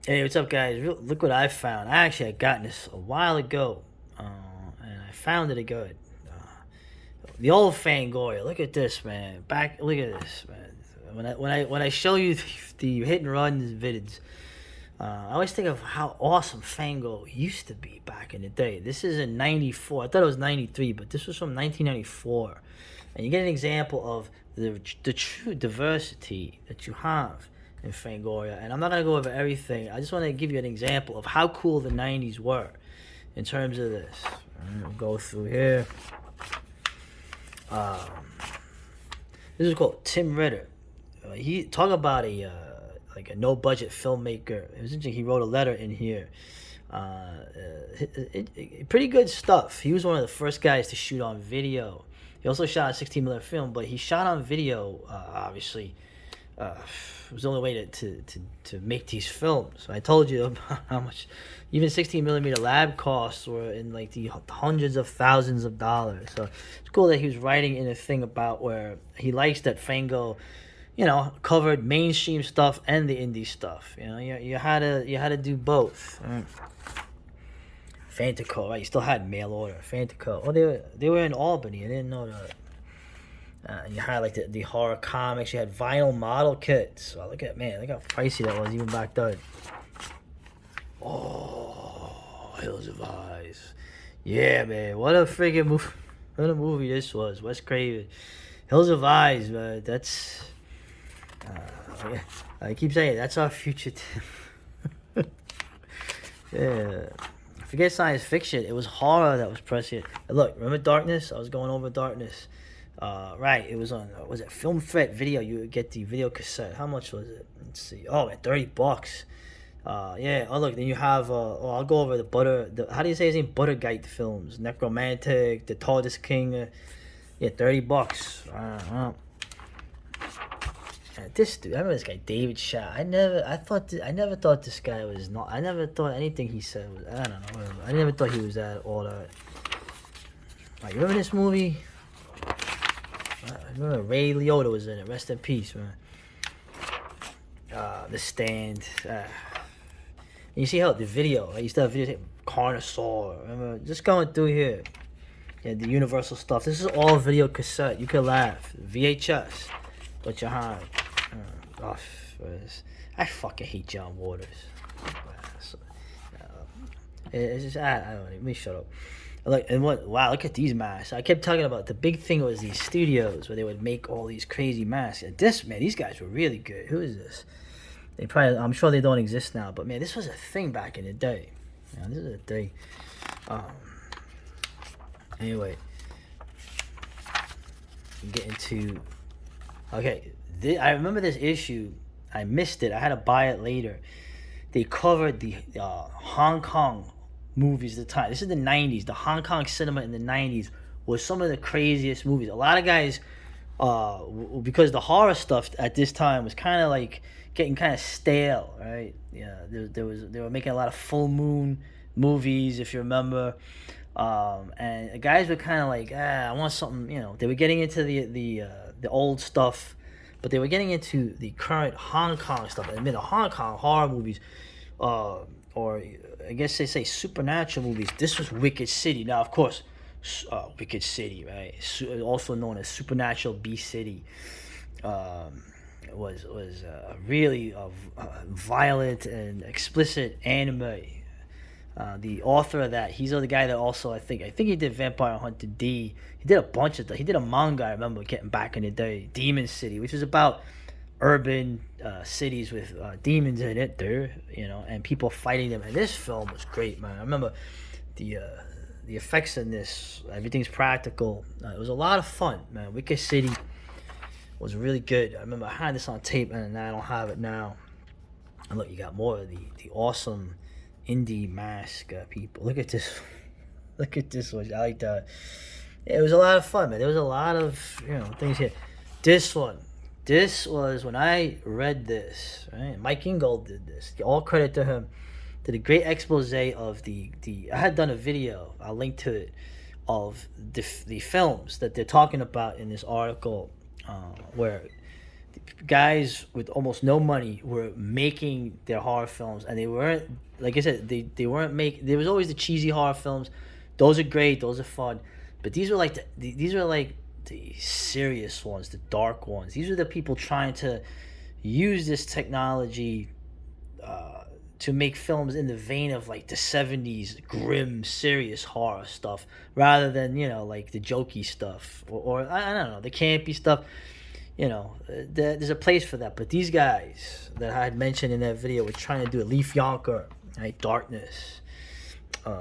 Hey, what's up, guys? Look what I found. I actually had gotten this a while ago, and I found it good. The old Fangoria. Look at this, man. Look at this, man. When I show you the hit and runs vids, I always think of how awesome Fango used to be back in the day. This is in '94. I thought it was '93, but this was from 1994, and you get an example of the true diversity that you have in Fangoria. And I'm not gonna go over everything. I just want to give you an example of how cool the '90s were in terms of this. I'll go through here. Um, this is called Tim Ritter. He talk about a like a no budget filmmaker. It was interesting. He wrote a letter in here. Pretty good stuff. He was one of the first guys to shoot on video. He also shot a 16mm film, but he shot on video. Obviously, it was the only way to make these films. I told you about how much even 16mm lab costs were in like the hundreds of thousands of dollars. So it's cool that he was writing in a thing about where he likes that Fango, covered mainstream stuff and the indie stuff. You had to do both. Fantico, right? You still had mail order. Fantico. Oh, they were in Albany. I didn't know that. You had like the horror comics. You had vinyl model kits. Oh, look how pricey that was even back then. Oh, Hills of Eyes. Yeah, man. What a friggin' movie. What a movie this was. Wes Craven. Hills of Eyes, man. That's... I keep saying that's our future. Yeah. Forget science fiction. It was horror that was prescient. Look, remember Darkness? I was going over Darkness. Right, it was on, was it Film Threat Video? You would get the video cassette. How much was it? Let's see. Oh, man, $30. Yeah. Oh, look, then you have, I'll go over how do you say his name? Buttergate Films. Necromantic, The Tallest King. Yeah, $30. This dude, I remember this guy, David Shaw. I never thought this guy was not, I never thought anything he said was, I don't know, whatever. I never thought he was all that. Like, you remember this movie? I remember Ray Liotta was in it. Rest in peace, man. The Stand. You see how the video, I used to have video, Carnosaur. Remember, just going through here. Yeah, the Universal stuff. This is all video cassette. You could laugh. VHS. What you had. I fucking hate John Waters. It's just, I don't know. Let me shut up. Wow, look at these masks. I kept talking about the big thing was these studios where they would make all these crazy masks. And these guys were really good. Who is this? I'm sure they don't exist now, but man, this was a thing back in the day. This is a thing. Anyway, get into, okay, I remember this issue. I missed it. I had to buy it later. They covered the Hong Kong movies at the time. This is the 90s. The Hong Kong cinema in the 90s was some of the craziest movies. A lot of guys, because the horror stuff at this time was kind of like getting kind of stale, right? Yeah, they were making a lot of full moon movies, if you remember. And guys were kind of like, I want something, they were getting into the old stuff, but they were getting into the current Hong Kong stuff. I mean, the Hong Kong horror movies, or I guess they say supernatural movies. This was Wicked City. Now, of course, Wicked City, right? Also known as Supernatural Beast City, was really violent and explicit anime. The author of that, he's the guy that also I think he did Vampire Hunter D. He did a bunch of stuff. He did a manga, I remember getting back in the day, Demon City, which was about urban cities with demons in it, and people fighting them. And this film was great, man. I remember the effects in this. Everything's practical. It was a lot of fun, man. Wicked City was really good. I remember I had this on tape, and I don't have it now. And look, you got more of the awesome indie mask people. Look at this. Look at this one. I like that. It was a lot of fun, man. There was a lot of things here. This one. This was when I read this. Right? Mike Ingold did this. All credit to him. Did a great expose of the. I had done a video. I'll link to it, of the films that they're talking about in this article, where Guys with almost no money were making their horror films, and they weren't, like I said, they weren't make. There was always the cheesy horror films. Those are great. Those are fun, but these were like these were like the serious ones, the dark ones. These are the people trying to use this technology to make films in the vein of like the 70s grim serious horror stuff, rather than like the jokey stuff, or I don't know, the campy stuff. There's a place for that, but these guys that I had mentioned in that video were trying to do it. Leaf Yonker, right? Darkness.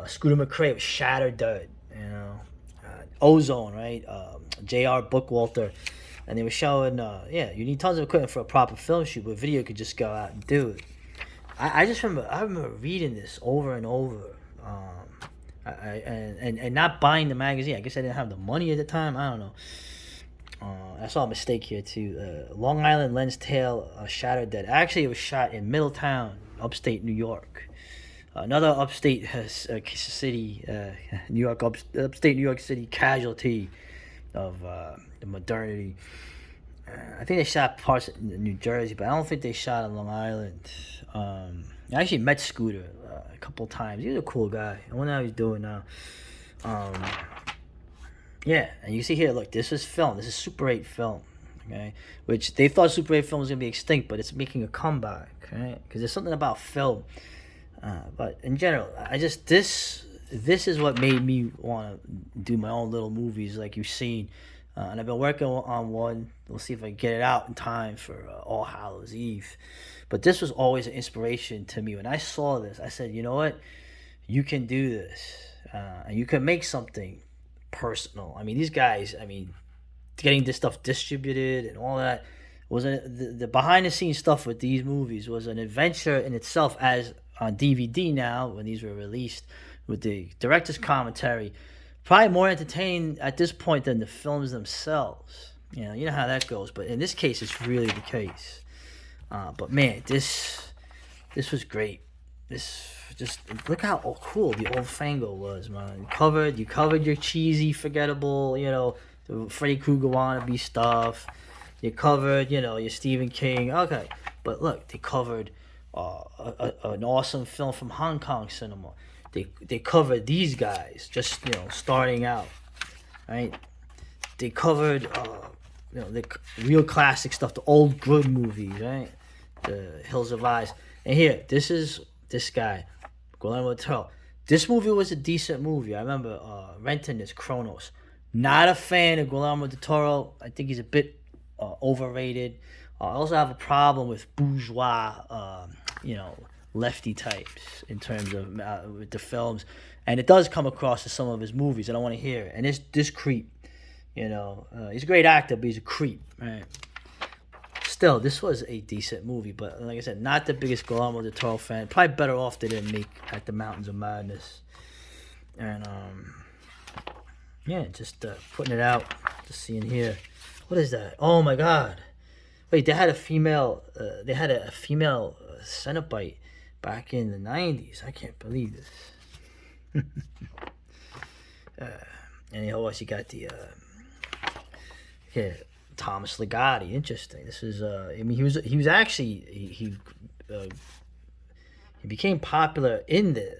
Scooter McCrae was Shattered Dead, Ozone, right? J.R. Bookwalter, and they were showing, you need tons of equipment for a proper film shoot, but video could just go out and do it. I just remember reading this over and over, and not buying the magazine. I guess I didn't have the money at the time. I don't know. I saw a mistake here too. Long Island Lens Tail, Shattered Dead. Actually, it was shot in Middletown, upstate New York. Another upstate city, New York, upstate New York City casualty of the modernity. I think they shot parts in New Jersey, but I don't think they shot on Long Island. I actually met Scooter a couple times. He was a cool guy. I wonder how he's doing now. Yeah, and you see here, look, this is film. This is Super 8 film, okay? Which they thought Super 8 film was going to be extinct, but it's making a comeback, right? Because there's something about film. But in general, this is what made me want to do my own little movies like you've seen. And I've been working on one. We'll see if I can get it out in time for All Hallows Eve. But this was always an inspiration to me. When I saw this, I said, you know what? You can do this. And you can make something personal. I mean, these guys, getting this stuff distributed and all that was the behind the scenes stuff with these movies was an adventure in itself, as on DVD now when these were released with the director's commentary. Probably more entertaining at this point than the films themselves. You know how that goes. But in this case, it's really the case. But man, this was great. This just look how cool the old Fango was, man. You covered your cheesy, forgettable, the Freddy Krueger wannabe stuff. You covered, your Stephen King. Okay, but look, they covered an awesome film from Hong Kong cinema. They covered these guys just starting out, right? They covered the real classic stuff, the old good movies, right? The Hills of Eyes. And here, this is this guy, Guillermo del Toro. This movie was a decent movie. I remember renting this, Kronos. Not a fan of Guillermo del Toro. I think he's a bit overrated. I also have a problem with bourgeois, lefty types in terms of with the films, and it does come across in some of his movies. I don't want to hear it. And this creep, he's a great actor, but he's a creep, right? Still, this was a decent movie, but like I said, not the biggest Guillermo del Toro fan. Probably better off they didn't make At the Mountains of Madness. And just putting it out, just seeing here. What is that? Oh my God! Wait, they had a female. They had a female Cenobite back in the 90s. I can't believe this. And of course, you got the Thomas Ligotti. Interesting. This is he was actually he became popular in the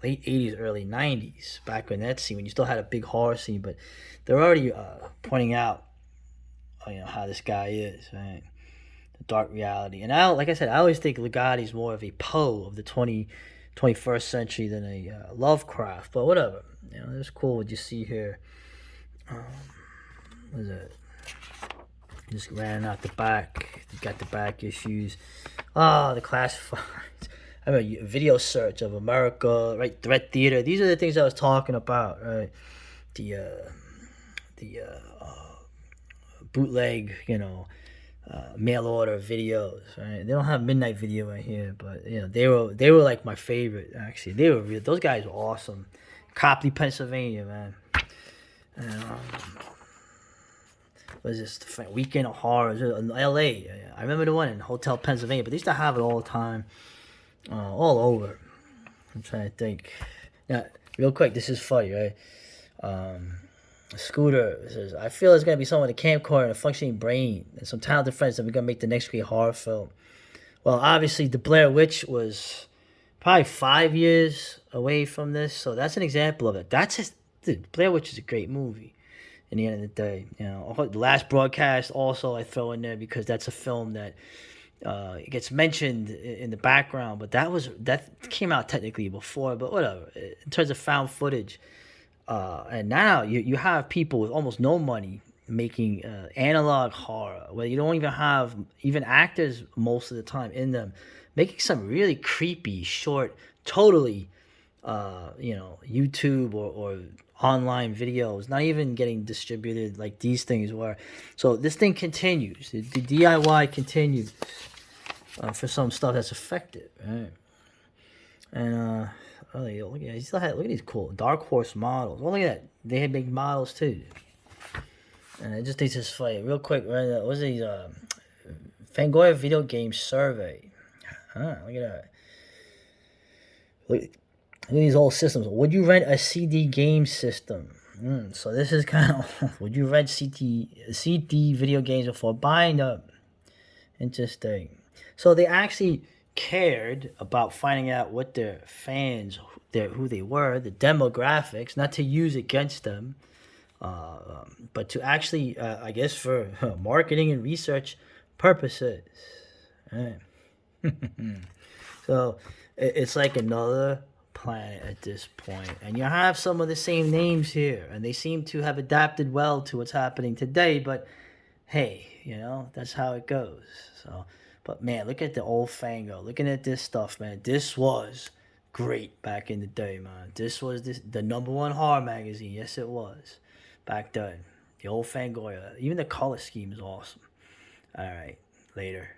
late 80s, early 90s, back in that scene when you still had a big horror scene, but they're already pointing out how this guy is, right? The dark reality. And like I said, I always think Ligotti's more of a Poe of the 21st century than a Lovecraft, but whatever. It's cool what you see here. What is it? Just ran out the back. You got the back issues. The classifieds. I mean, video search of America, right? Threat Theater. These are the things I was talking about, right? The bootleg, mail order videos, right? They don't have Midnight Video right here, but they were like my favorite. Actually, they were real. Those guys were awesome. Copley, Pennsylvania, man. And, what is this? Weekend of Horrors in L.A. I remember the one in Hotel Pennsylvania, but they used to have it all the time, all over. I'm trying to think. Now, real quick, this is funny, right? Scooter says, I feel it's gonna be someone with a camcorder and a functioning brain and some talented friends that we're gonna make the next great horror film. Well, obviously, the Blair Witch was probably 5 years away from this, so that's an example of it. That's just, dude, Blair Witch is a great movie. In the end of the day, the last broadcast also I throw in there because that's a film that it gets mentioned in the background, but that came out technically before, but whatever. In terms of found footage, and now you have people with almost no money making analog horror where you don't even have even actors most of the time in them, making some really creepy short, totally YouTube or online videos, not even getting distributed like these things were. So this thing continues. The DIY continues for some stuff that's effective, right? And look at look at these cool Dark Horse models. Oh, look at that. They had big models too. And I just think this funny. Real quick, right? What's these Fangoria video game survey? Look at that. Look at these old systems. Would you rent a CD game system? So this is kind of would you rent CD video games before buying them? Interesting. So they actually cared about finding out what their fans, who they were, the demographics, not to use against them, but to actually, I guess, for marketing and research purposes. Right. So it's like another planet at this point, and you have some of the same names here, and they seem to have adapted well to what's happening today. But hey, that's how it goes. So, but man, look at the old Fango. Looking at this stuff, man. This was great back in the day, man. This was the number one horror magazine. Yes, it was back then. The old Fangoria. Even the color scheme is awesome. All right, later.